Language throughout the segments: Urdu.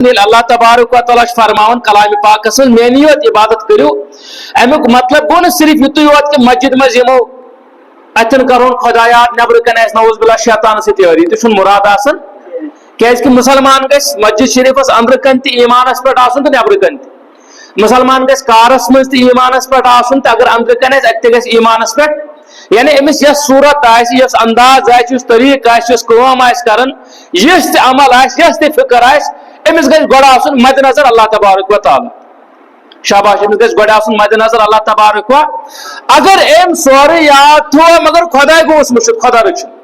اللہ تبارک و تعالیٰ فرماون کلام پاکس من میانی یوت عبادت کرو امیک مطلب گو نا صرف یتو یوت کہ مسجد مز یمو اتن کرون خدایات نبر کن اس نوز بلا شیطان سی تیاری تو چھن مراد آسن کیاز کہ مسلمان گژھِ مسجد شریفس اندر کن تہ ایمانس پہ آسن تو نبر کن تہ مسلمان گژھِ کارس مز تہ ایمانس پہ آسن تو اگر اندر کن آسہِ اتہ گژھِ ایمانس پہ یعنی امس یس صورت آسہِ یس انداز آسہِ یس طریق آسہِ یس کٲم آسہِ کران یس تہ عمل آسہِ یس تہ فکر آسہِ امس گژھِ گۄڈٕ آسُن مد نظر اللہ تبارک و تعالیٰ شاباش امس گژھِ گۄڈٕ آسُن مد نظر اللہ تبارک و اگر ام سورُے یاد تھوٚو مگر خۄداے گوٚوُس مٔشِد خۄدا رٔچھِنۍ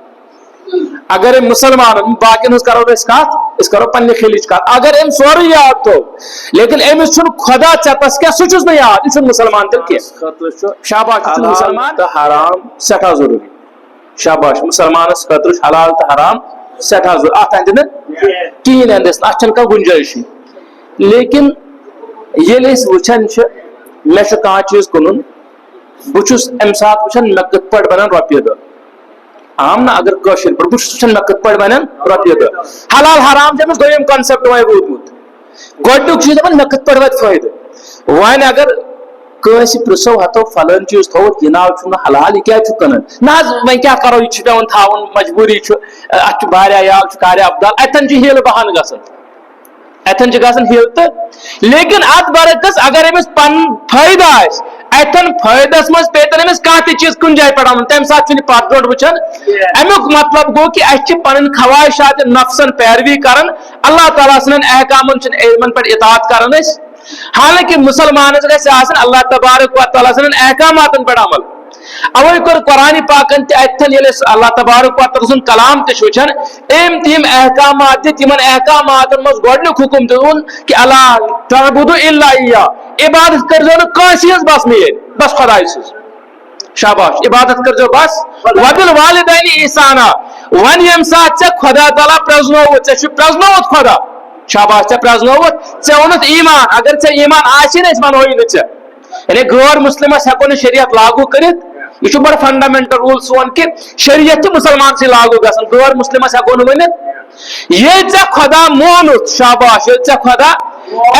اگر ام مسلمان باقین ہٕنٛز کرو أسۍ کتھ أسۍ کرو پننہِ خیلٕچ کتھ اگر ام سورُے یاد تھوٚو لیکن امس چھُنہٕ خۄدا ژےٚ کیٛاہ سُہ چھُس نہٕ یاد یہِ چھُنہٕ مسلمان تیٚلہِ کینٛہہ شاباش یہِ چھُنہٕ مسلمان تہٕ حرام سٮ۪ٹھاہ ضروٗری شاباش مسلمانس خٲطرٕ چھُ حلال تہٕ حرام سٮ۪ٹھاہ ضروٗری اتھ اندِ نہٕ کہین اندس اتھ چھنہٕ کانٛہہ گُنجٲیشی لیکن ییٚلہِ أسۍ وٕچھان چھِ مےٚ چھُ کانٛہہ چیٖز کٕنُن بہٕ چھُس امہِ ساتہٕ وٕچھان مےٚ کِتھ پٲٹھۍ بنن رۄپیہِ دہ عام نا اگر کٲشِر پٲٹھۍ بہٕ چھُس وٕچھان مےٚ کِتھ پٲٹھۍ بنن رۄپیہِ دہ حلال حرام چھُ أمِس دوٚیِم کنسیپٹ وۄنۍ روٗدمُت گۄڈنیُک چھُ دپان مےٚ کِتھ پٲٹھۍ واتہِ فٲیدٕ وۄنۍ اگر کٲنٛسہِ پرژھو ہتو فلٲنۍ چیٖز تھوٚوُتھ یہِ ناو چھُنہٕ حلال یہِ کیٛازِ چھُ کٕنان نہ حظ وۄنۍ کیٛاہ کرو یہِ چھُ پیٚوان تھاوُن مجبوٗری چھُ اتھ چھُ واریاہ یال چھُ کارِ ابدال اتٮ۪ن چھِ ہیٖلہٕ بہانہٕ گژھان اتٮ۪ن چھِ گژھان ہیٖلہٕ تہٕ لیکن اتھ برعکس اگر أمِس پنُن فٲیدٕ آسہِ اتٮ۪ن فٲیدس منٛز پیتن أمِس کانٛہہ تہِ چیٖز کُنہِ جایہِ پٮ۪ٹھ انُن تمہِ ساتہٕ چھُنہٕ یہِ پتھ برونٛٹھ وٕچھان امیُک مطلب گوٚو کہ اسہِ چھِ پنٕنۍ خواہشات نفسن پیروی کران اللہ تعالیٰ سٕنٛدٮ۪ن احکامن چھِنہٕ علمن پٮ۪ٹھ اطاعت کران أسۍ حالانکہ مسلمانس گژھِ آسن اللہ تبارک و تعالیٰ سٕنٛدٮ۪ن احکاماتن پٮ۪ٹھ عمل اوے کوٚر قرآنِ پاکن تہِ اتٮ۪ن ییٚلہِ أسۍ اللہ تبارک و تعالیٰ سُنٛد کلام تہِ چھِ وٕچھان أمۍ تہِ یِم احکامات دِتھ یِمن احکاماتن منٛز گۄڈنیُک حُکم دیُن کہ اللہ تعبدوا الا ایاہ عبادت کٔرزیٚو نہٕ کٲنٛسہِ ہٕنٛز بس میٲنۍ بس خۄداے سٕنٛز شاباش عبادت کٔرزیٚو بس وبالوالدین احسانا وۄنۍ ییٚمہِ ساتہٕ ژےٚ خۄدا تعالیٰ پرٛزنووُتھ ژےٚ چھُ پرٛزنووُتھ خۄدا شاباش ژےٚ پرٛزنووُتھ ژےٚ ووٚنُتھ ایمان اگر ژےٚ ایمان آسی نہٕ أسۍ ونوے نہٕ ژےٚ یعنی غٲر مسلمس ہیٚکو نہٕ شریعت لاگو کٔرِتھ یہ چھُ بڑٕ فنڈامنٹل روٗل سون کہ شریعت چھِ مسلمان سے لاگو گژھان غٲر مسلمس ہیٚکو نہٕ ؤنِتھ ییٚلہِ ژےٚ خۄدا مونُتھ شاباش ییٚلہِ ژےٚ خۄدا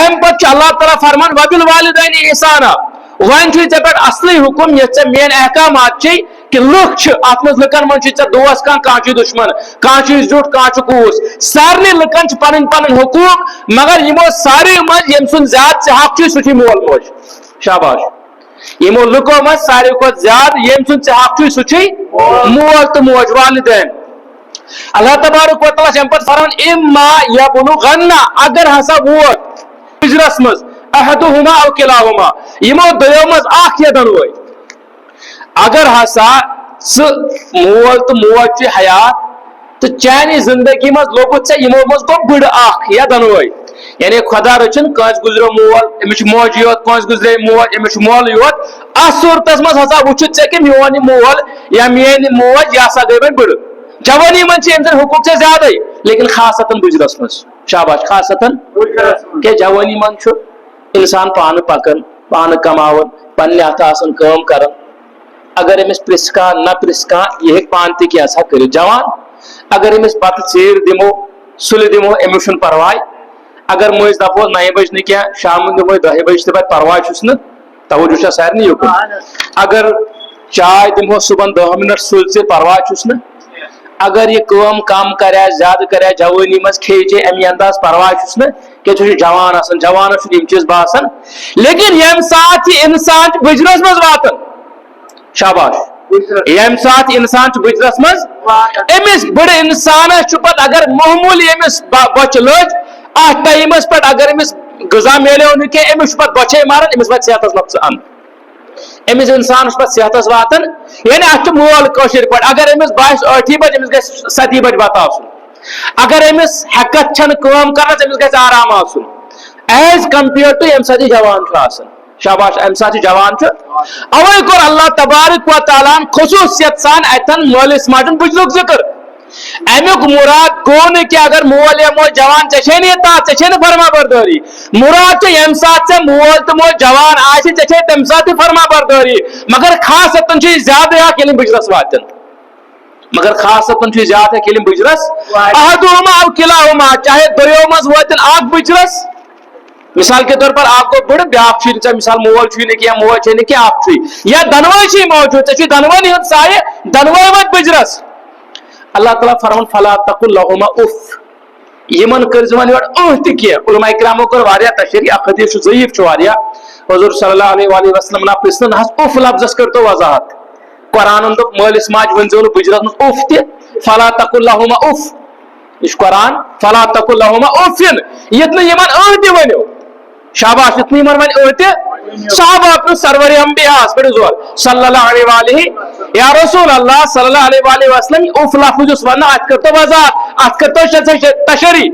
امہِ پتہٕ چھُ اللہ تعالیٰ فرمان وبالوالدین احسانا وۄنۍ چھُے ژےٚ پٮ۪ٹھ اصلٕے حُکم یہِ ژےٚ میٲنۍ احکامات چھِ کہ لُکھ چھِ اتھ منٛز لُکن منٛز چھُے ژےٚ دوس کانٛہہ چھُے دُشمن کانٛہہ چھُے زیُٹھ کانٛہہ چھُ کوٗس سارنٕے لُکن چھِ پنٕنۍ پنٕنۍ حقوٗق مگر یِمو ساروٕے منٛز ییٚمہِ سُنٛد زیادٕ ژےٚ حق چھُے سُہ چھُے مول موج شاباش یِمو لُکو منٛز ساروٕے کھۄتہٕ زیادٕ ییٚمہِ سُنٛد ژےٚ حق چھُے سُہ چھُے مول تہٕ موج والدین اللہ تبارک و تعالیٰ چھِ امہِ پتہٕ فرمان اما یبلغن اگر ہسا ووت ہجرس منٛز احدہما او کلاہما یِمو دۄیو منٛز اکھ یا دۄنوے اگر ہسا سُہ مول تہٕ موج چھُ حیات تہٕ چانہِ زندگی منٛز لوٚگُتھ ژےٚ یِمو منٛز گوٚو بٕڑٕ اکھ یا دۄنوے یعنی خۄدا رٔچھِنۍ کٲنٛسہِ گُزریو مول أمِس چھُ موجی یوت کٲنٛسہِ گُزرے موج أمِس چھُ مولٕے یوت اتھ صوٗرتس منٛز ہسا وٕچھِتھ ژےٚ کہ میون یہِ مول یا میٲنۍ موج یہِ ہسا گٔے وۄنۍ بٕڑٕ جوانی منٛز چھِ أمۍ سٕنٛدۍ حقوٗق ژےٚ زیادٕے لیکن خاصتن بُجرس منٛز شاباش خاصتن کہ جوانی منٛز چھُ انسان پانہٕ پکان پانہٕ کماوان پننہِ اتھٕ آسان کٲم کران اگر أمِس پرژھِ کانٛہہ نہ پرژھِ کانٛہہ یہِ ہیٚکہِ پانہٕ تہِ کینٛژھا کٔرِتھ جوان اگر أمِس بتہٕ ژیٖرۍ دِمو سُلہِ دِمو أمِس چھُنہٕ پرواے اگر مٔنٛزۍ دپوس 9 بجہِ نہٕ کینٛہہ شامن دِمو 10 بجہِ تہِ پتہٕ پرواے چھُس نہٕ توجہ چھا سارنٕے یُکُن اگر چاے دِمو صبحن 10 منٹ سُلہِ ژیٖرۍ پرواے چھُس نہٕ اگر یہ کٲم کم کرِ زیادٕ کرِ جوانی منٛز کھیٚیہِ چے امی انداز پرواے چھُس نہٕ کیٛازِ سُہ چھُ جوان آسان جوانس چھُنہٕ یِم چیٖز باسان لیکن ییٚمہِ ساتہٕ یہِ انسان چھُ بُجرس منٛز واتان شاباش ییٚمہِ ساتہٕ یہِ انسان چھُ بُجرس منٛز أمِس بٕڑٕ انسانس چھُ پتہٕ اگر معموٗلی أمِس بۄچھِ لٔج اتھ ٹایمس پٮ۪ٹھ اگر أمِس غذا میلیو نہٕ کینٛہہ أمِس چھُ پتہٕ بۄچھے ماران أمِس واتہِ صحتس نۄقصان أمِس انسانس پتہٕ صحتس واتان یعنی اتھ چھُ مول کٲشِر پٲٹھۍ اگر أمِس باسہِ 8 بجہِ أمِس گژھِ 7 بجہِ بتہٕ آسُن اگر أمِس ہیٚکتھ چھنہٕ کٲم کرنس أمِس گژھِ آرام آسُن ایز کمپیٲرڈ ٹو ییٚمہِ ساتہٕ یہِ جوان چھُ آسان شاباش امہِ ساتہٕ یہِ جوان چھُ اوے کوٚر اللہ تبارک و تعالیٰ ہن خصوٗصیت سان اتٮ۪ن مٲلِس ماجہِ بُجرُک ذِکر امیُک مراد گوٚو نہٕ کہِ اگر مول یا موج جوان ژےٚ چھے نہٕ اطاعت ژےٚ چھے نہٕ فرما بردٲری مراد چھُ ییٚمہِ ساتہٕ ژےٚ مول تہٕ موج جوان آسہِ ژےٚ چھے تمہِ ساتہٕ تہِ فرما بردٲری مگر خاص اتٮ۪ن چھُ یہِ زیادٕ اکھ ییٚلہِ بُجرس واتن مگر خاص زیادہ کلم بجرس احدہما او کلاہما چاہے دویو مز واتن اخ بجرس مثال کے طور پر آپ کو بڑھ بیاکھ چھ مثال مول چھ نہ کیا موج چھ نہ کیا اپ چھ یا دنوے چھ موجود چھ دنوے ہن سایہ دنوے وات بجرس اللہ تعالی فرمان فلا تقل لهما اف یمن کرزوان اور تہ علماء کرامو کر واریا تشریح حدیث ضعیف چھ واریا حضور صلی اللہ علیہ وآلہ وسلم نا پرسن ہس اف لفظ کرتو وضاحت قرآن دپ مالس ماج ونزو بجرس من اف تہ فلا تقل لهما اف اس قرآن فلا تقل لهما اف یتن یمن تہ ونیو شاباش اتنی یمن ون تہ صحابہ اپنے سرور انبیاء پر زور صلی اللہ علیہ وآلہ یا رسول اللہ صلی اللہ علیہ وآلہ وسلم اف لفظ اس ون ات کرتو وضاحت ات کرتو تشریح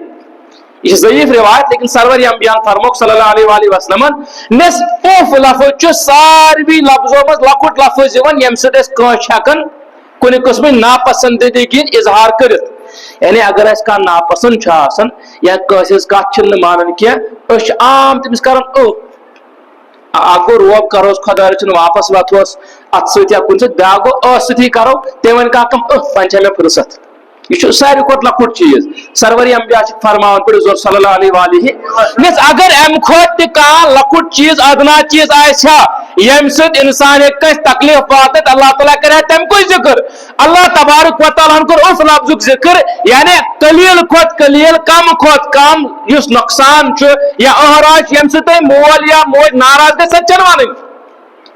یہ ضعیف روایت لیکن سرور انبیاء فرموک صلی اللہ علیہ وآلہ وسلم نس اوف لفظ چھ ساروی لفظوں مز لکٹ لفظ یوان یم سد اس کانچ ہکن کن قسم ناپسندیدگی اظہار کرت یعنی اگر اس کا ناپسند آسان یا کس کت چھ مانن کی اس عام تمس کران او اگو روب کروس خدا رچن واپس واتوس ات سۭتۍ یا کُنہِ سۭتۍ بیاکھ گوٚو ٲس سۭتی کرو تٔمۍ وۄنۍ کانٛہہ کم وۄنۍ چھےٚ مےٚ فرصت یہ چھُ ساروی کھۄتہٕ لۄکُٹ چیٖز سرور انبیاء چھِ فرماوان پٔرِو زور صلی اللہ علیہ وآلہ اگر امہِ کھۄتہٕ تہِ کانٛہہ لۄکُٹ چیٖز ادنا چیٖز آسہِ ہا ییٚمہِ سۭتۍ انسان ہیٚکہِ کٲنٛسہِ تکلیف واتنٲیِتھ اللہ تعالیٰ کرِ ہا تَمہِ کُے ذکر اللہ تبارک و تعالیٰ ہن کوٚر اُس لفظُک ذکر یعنی قلیل کھۄتہٕ قلیل کم کھۄتہٕ کم یُس نۄقصان چھُ یا احراج چھُ ییٚمہِ سۭتۍ تۄہہِ مول یا موج ناراض گژھِ سۄ چھنہٕ وَنٕنۍ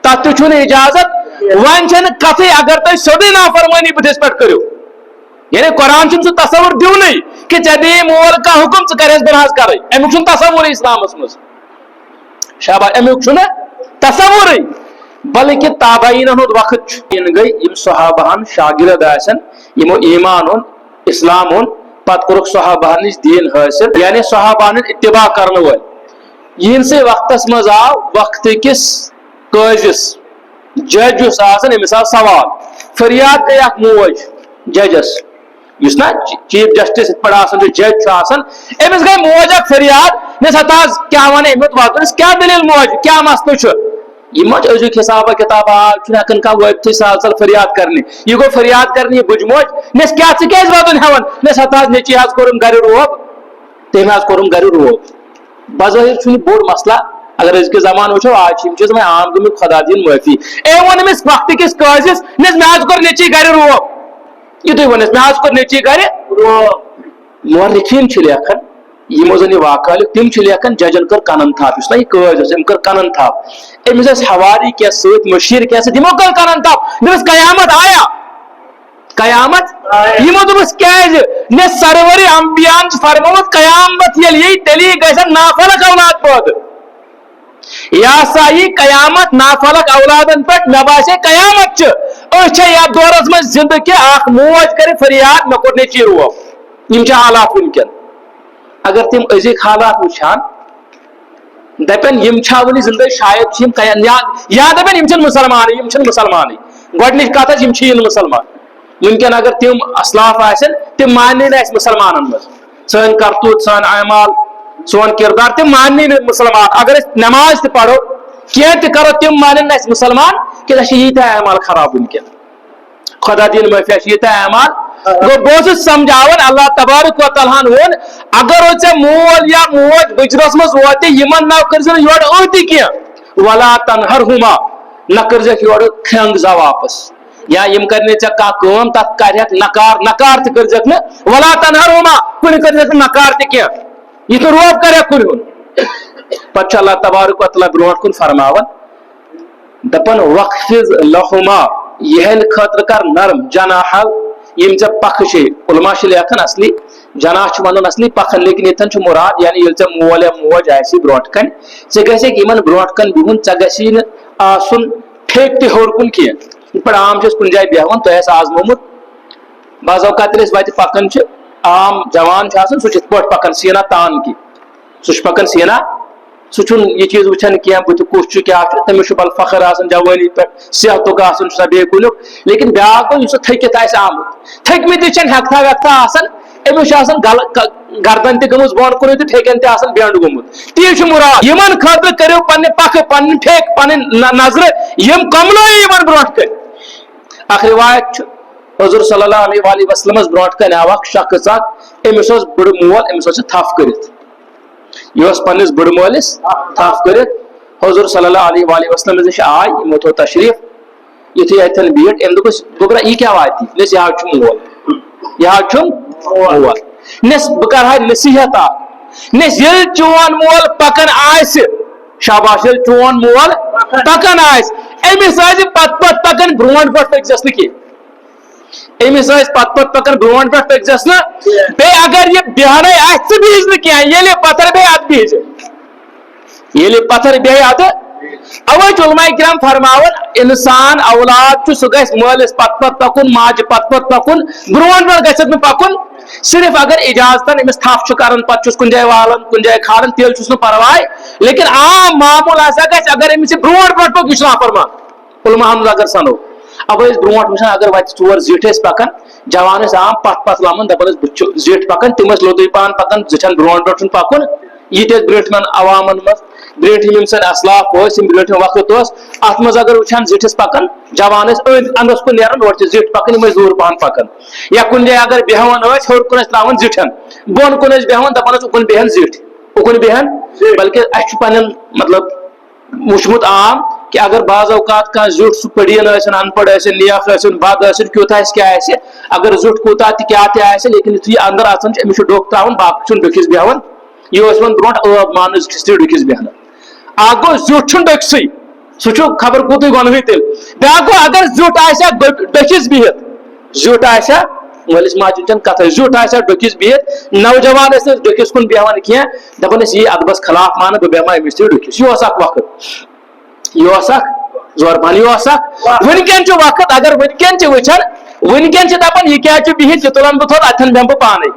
تتھ تہِ چھُنہٕ اجازت وۄنۍ چھنہٕ کتھٕے اگر تُہۍ سیوٚدُے نافرمٲنی بٕتھِس پٮ۪ٹھ کٔرِو یعنی قرآن چھُنہٕ سُہ تصور دِونٕے کہ ژےٚ دِیی مول کانٛہہ حُکم ژٕ کر بہٕ حظ کرے امیُک چھُنہٕ تصورٕے اسلامس منٛز شاباش امیُک چھُنہٕ تصورٕے بلکہ تابعیٖنن ہُنٛد وقت چھُ یِن گٔے یِم صحابہن شاگرد آسن یِمو ایمان اوٚن اسلام اوٚن پتہٕ کوٚرُکھ صحابہن نِش دیٖن حٲصِل یعنی صحابہن ہُنٛد اتباع کرنہٕ وٲلۍ یِہنٛدسٕے وقتس منٛز آو وقتٕکِس قٲضِس جج یُس آسان أمِس آو سوال فریاد گٔے اکھ موج ججس یُس نا چیف جسٹس یِتھ پٲٹھۍ آسان چھُ جج چھُ آسان أمِس گٔے موج اکھ فریاد نس ہتا حظ کیٛاہ ونے امیُک واتنس کیٛاہ دٔلیٖل موج کیٛاہ مسلہٕ چھُ یہ مجھ أزیُک حسابہ کتابہ چھُنہٕ ہٮ۪کان کانٛہہ وٲتتھٕے سہل سہل فریاد کرنہِ یہ گوٚو فریاد کرنہِ یہِ بٕجہِ موج نس کیٛاہ ژٕ کیٛازِ واتُن ہٮ۪وان نس ہتا حظ نیٚچی حظ کوٚرُم گرِ روب تٔمۍ حظ کوٚرُم گرِ روب بظٲہر چھُ یہِ بوٚڑ مسلہٕ اگر أزکِس زمانہٕ وٕچھو آز چھِ یِم چیٖز وۄنۍ عام گٔمٕتۍ خدا دِیِن معٲفی اے ووٚن أمِس وقتٕکِس قٲضِس نس مےٚ حظ کوٚر نیٚچی گرِ روب یِتُے ووٚنُس مےٚ حظ کوٚر نیٚچی گرِ روب مورخیٖن چھِ لیکھان یِمو زن یہِ واقعہ لیوٚکھ تِم چھِ لیکھان ججن کٔر کنن تھپھ یُس نا یہِ قٲضۍ اوس أمۍ کٔر کنن تھپھ أمِس ٲسۍ حواری کینٛہہ سۭتۍ مٔشیٖر کینٛہہ سۭتۍ یِمو کٔر کنن تھپھ دوٚپُس قیامت آیا قیامت یِمو دوٚپُس کیٛازِ نہ سرور انبیاہن چھُ فرمومُت قیامت ییٚلہِ یی تیٚلی گژھن نافرق اولاد پٲدٕ یا سا یی قیامت نافرق اولادن پٮ۪ٹھ مےٚ باسے قیامت چھِ أسۍ چھا یتھ دورس منٛز زندٕ کہِ اکھ موج کرِ فریاد مےٚ کوٚر نیٚچی روب یِم چھِ حالات وٕنکیٚن اگر تم أزِکۍ حالات وٕچھان دپن یِم چھا وٕنہِ زندٕ شاید چھِ یِم یا دپن یِم چھِنہٕ مُسلمانٕے یِم چھِنہٕ مُسلمانٕے گۄڈنِچ کتھ حظ یِم چھِ نہٕ مُسلمان وٕنکیٚن اگر تِم اسلاف آسن تِم ماننٕے نہٕ اَسہِ مُسلمانن منٛز سٲنۍ کرتوٗت سٲنۍ اعمال سون کردار تِم ماننٕے نہٕ مُسلمان اگر أسۍ نماز تہِ پرو کینٛہہ تہِ کرو تِم مانن نہٕ اَسہِ مُسلمان کہِ اَسہِ چھِ ییٖتیٛاہ اعمال خراب وٕنکیٚن خدا دِیِن معٲفی اَسہِ چھِ ییٖتیٛاہ اعمال گوٚو بہٕ اوسُس سمجھاوان اللہ تبارک و تعالیٰ ہن ووٚن اگر ژےٚ مول یا موج بٕجرس منٛز ووتہِ یِمن نہ کٔرزِ نہٕ یورٕ تہِ کینٛہہ ولا تنہرہما نہ کٔرزٮ۪کھ یورٕ کھرٛنٛگ زا واپس یا یِم کرنٕے ژےٚ کانٛہہ کٲم تتھ کرہکھ نکار تہِ کٔرزٮ۪کھ نہٕ ولا تنہرہما کُنہِ کٔرزٮ۪کھ نہٕ نکار تہِ کینٛہہ یہِ تہٕ روب کرٮ۪کھ کُنہِ ہُنٛد پتہٕ چھُ اللہ تبارک و تعالیٰ برونٛٹھ کُن فرماوان دپان وخفض لہما یِہنٛدِ خٲطرٕ کر نرم جناح یم ژےٚ پکھٕ چھے علما چھِ لیکھان اصلی جناح چھُ ونان اصلی پکھن لیکن ییٚتٮ۪ن چھُ مراد یعنی ییٚلہِ ژےٚ مول یا موج آسی برونٛٹھ کنہِ ژےٚ گژھکھ یِمن برونٛٹھ کن بِہُن ژےٚ گژھی نہٕ آسُن ٹھیکہٕ تہِ ہیوٚر کُن کینٛہہ یِتھ پٲٹھۍ عام چھِ أسۍ کُنہِ جایہِ بیٚہوان تۄہہِ آسہِ آزمومُت بعض اوقات ییٚلہِ أسۍ وتہِ پکان چھِ عام جوان چھُ آسان سُہ چھُ یِتھ پٲٹھۍ پکان سینا تان کہِ سُہ چھُ پکان سینا سُہ چھُنہٕ یہِ چیٖز وٕچھان کینٛہہ بٕتھِ کُس چھُ کیٛاہ چھُ تٔمِس چھُ بل فخر آسان جوٲنی پٮ۪ٹھ صحتُک آسان چھُ سا بیٚیہِ کُنیُک لیکن بیاکھ گوٚو یُس سُہ تھٔکِتھ آسہِ آمُت تھٔکمٕتۍ چھِنہٕ ہٮ۪کتھا وٮ۪کتھا آسان أمِس چھُ آسان گردن تہِ گٔمٕژ بۄن کُنٕے تہٕ ٹھیکٮ۪ن تہِ آسان بینٛڈ گوٚمُت تی چھُ مراد یِمن خٲطرٕ کٔرِو پننہِ پکھٕ پنٕنۍ ٹھیکہٕ پنٕنۍ نظرٕ یِم کملٲیِو یِمن برونٛٹھ کٔنۍ اکھ روایت چھُ حضور صلی اللہ علیہ وسلم برونٹ کن آو شخص امس بڑ مول امس تھف کرت یہ پنس بڑ مولس تھف کرت حضور صلی اللہ علیہ وسلم نش آئی یمو تھو تشریف یتھے اتن بیٹھ ام دس گوبرا یہ کیا واتی نس یہ مول یہ مول نس بہ کرہا نصیحت نس یل چون مول پکن آس شاباش یل چون مول پکن آس امس پت پت پکن برونٹ پہ پکزس نا امس پت پت پکن برونٹ پہ پکزس نا بے اگر یہ بہانے آس بیز نا کیا یل پتھر بے ات بیز یل پتھر بے ات اوے علماء کرام فرماون انسان اولاد سہ گژھِ مٲلِس پت پت پکن ماجہ پت پت پکن برونٹ پہ گژھِ نہٕ پکن صرف اگر اجازتن امس تھپ کران پتہ کن جائے والن کن جائے کھالان تیل نہ پرواے لیکن عام معمول ہسا گژھِ اگر امس برونٹ پہ پک یہ نافرمان علماء ہن اگر سنو اب برونٹ وچھان اگر وتہ ژور زیٹھ پکان جوان عام پت پت لمان دپان بہت زیٹھ پکان تم لوٚدُے پہن پکان زچھان برونٹ پہ پکن یہ برٹمن عوامن مز برٹم سن اسلاف برٹم وقت ات مز اگر وچھان زٹھس پکان جوان اندس کن نیران اور زٹ پکان دور پہن پکان یا کن جائے اگر بیہوان ہور کن تراون زٹھن بون کن بیہوان دپان اکن بیہن زٹ اکن بیہن بلکہ اس پن مطلب وچمت عام کہ اگر بعض اوقات کھانا زٹ سہ پڑین ان پڑھ نیاف بد کیوتھا کیا اگر زٹ کوتا کیا لیکن یتھے اندر اچان امس ڈوک تراون باقی ڈکس بیہوان یہ برونٹ عب مان زٹھس تہ ڈکس بیہن اک گو زٹ ڈکسے سہ خبر کوت گۄنوٕے تیل بیاکھ گو اگر زٹ آسیا ڈکس بہت زٹ آسیا مٲلِس ماجہِ چن کتھ زٹ آسیا ڈکس بہت نوجوان ڈکس کن بیہوان کی دپان یہ ادبس خلاف مان بہ بیہمہ امس تہ ڈکس یہ اکھ وقت یہ زوربان یہ ونکین وقت اگر ونکین وچھان ونکین دپان یہ کیا بہت یہ تلان بہ تھوڑا اتن بیہم بہ پانے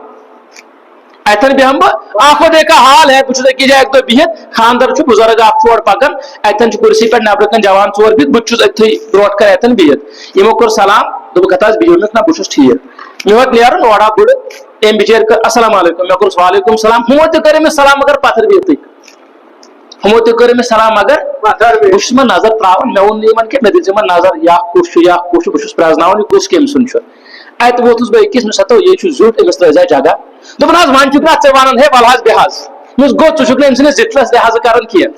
اتن بیہم بہ آنکھوں دیکھا حال ہے بہت أکس جائے دہ بہت خاندر بزرگ اخ اور پکان اتن کرسی پہ نبر کن جوان ژور بہت بہت اتھی برونٹ کن اتن بہت یمو کور سلام دوپک ہتھ بہو نا بہت ٹھیک مے ووت نیرن اورا بڑ ام بچار کر السلام علیکم مے کورس وعلیکم السلام ہمو تہ کر أمس سلام مگر پتھر بہتھٕے ہمو تہ کر أمس سلام مگر بہس من نظر تراون مے وون یمن کہ مے دِژ نظر یا کس بہس پرزناون یہ کس کم سن ات ووتس بہ أکس مے ستو یہ زیُٹھ أمس ترٛٲیزِ جگہ دپان حظ وۄنۍ چھُکھ نا ژےٚ ونان ہے ول حظ بہ حظ مےٚ گوٚو ژٕ چھُکھ نہٕ أمۍ سٕنٛدِس زِٹھس لحاظ کران کینٛہہ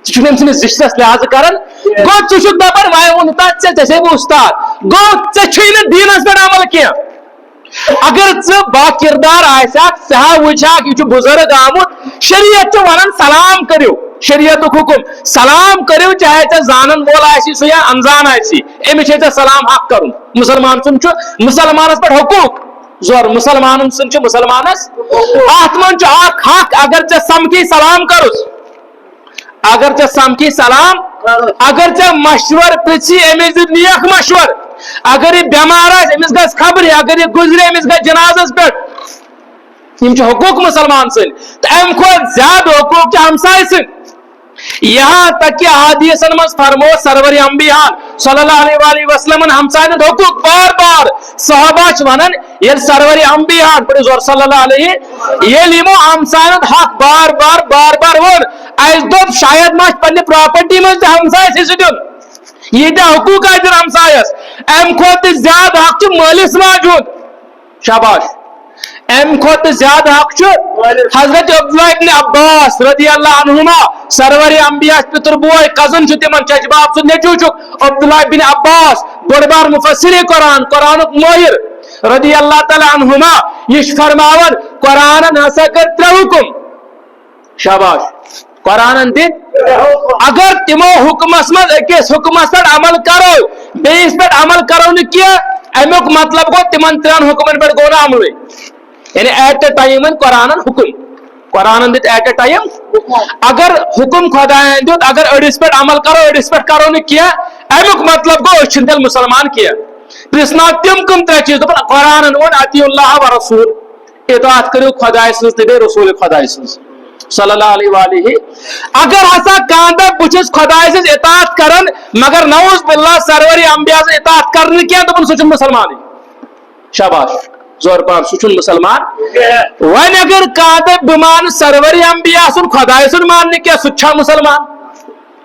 ژٕ چھُکھ نہٕ أمۍ سٕنٛدِس زِٹھس لحاظ کران گوٚو ژٕ چھُکھ دپان وۄنۍ ووٚن تتھ ژےٚ چھے بہٕ اُستاد گوٚو ژےٚ چھُے نہٕ دیٖنس پٮ۪ٹھ عمل کینٛہہ اگر ژٕ با کردار آسکھ ژٕ ہا وٕچھکھ یہِ چھُ بُزرگ آمُت شریعت چھُ ونان سلام کٔرِو شریعتُک حکم سلام کٔرِو چاہے ژےٚ زانن وول آسی سُہ یا انزان آسی أمِس چھے ژےٚ سلام حق کرُن مسلمان سُنٛد چھُ مسلمانس پٮ۪ٹھ حقوٗق زور مسلمان سن مسلمانس ات من حق اگر ژےٚ سمکھی سلام کرس اگر ژےٚ سمکھی سلام اگر ژےٚ مشور پرژھی أمس دِ نیک مشور اگر یہ بیمار آسہِ أمس گژھِ خبرِ اگر یہ گزرِ أمس گژھِ جنازس پٮ۪ٹھ یم حقوق مسلمان سن تو ام کھۄتہٕ زیادٕ حقوق چھِ ہمساے سن یہاں تک کہ حدیثن مز فرمو سرور انبیاء صلی اللہ علیہ وسلم ہمسائن حقوق بار بار صحابہ ونان یل سرور انبیاء پڑھ زور صلی اللہ علیہ یل یمو ہمسائن حق بار بار بار بار ون اس دپ شاید ما پنہ پراپرٹی مز ہمسائس حصہ دین یہ حقوق آتن ہمسایس ام کھوت زیادہ حق مالس ماجہ ہند شاباش ام کھوت زیادہ حق حضرت عبداللہ ابن عباس رضی اللہ عنہما سرور انبیاء پتر بوئے کزن تمن چچ باپ سن نیچو عبداللہ ابن عباس بڑ بار مفسر قرآن ماہر رضی اللہ تعالی عنہما یہ فرماون قرآن ہسا کر ترے حکم شاباش قرآن دت اگر تمو حکمس مز اکس حکمس پہ عمل کرو بیس پہ عمل کرو نا امیک مطلب گو تمن ترین حکمن پہ گو نا عمل یعنی ایٹ اے ٹائم قرآن حکم قرآن دت ایٹ اے ٹائم اگر حکم خدا دت اگر اڑس پہ عمل کرو اڑس پہ کرو نا امیک مطلب گو اس تیل مسلمان کی پرسنا تم کم ترے چیز دپان قرآن ون اطیع اللہ و رسول اطاعت کرو خدا سن تو رسول خدا سن صلی اللہ علیہ وآلہ اگر ہسا کاندہ بچس خدا سن اطاعت کرن مگر نعوذ باللہ سرور انبیاء سے اطاعت کرنے کیا دپان سہ مسلمان شاباش زور پار سہ مسلمان ون اگر کاندہ بمان سرور انبیاء سن خدا سن ماننے کیا سہ مسلمان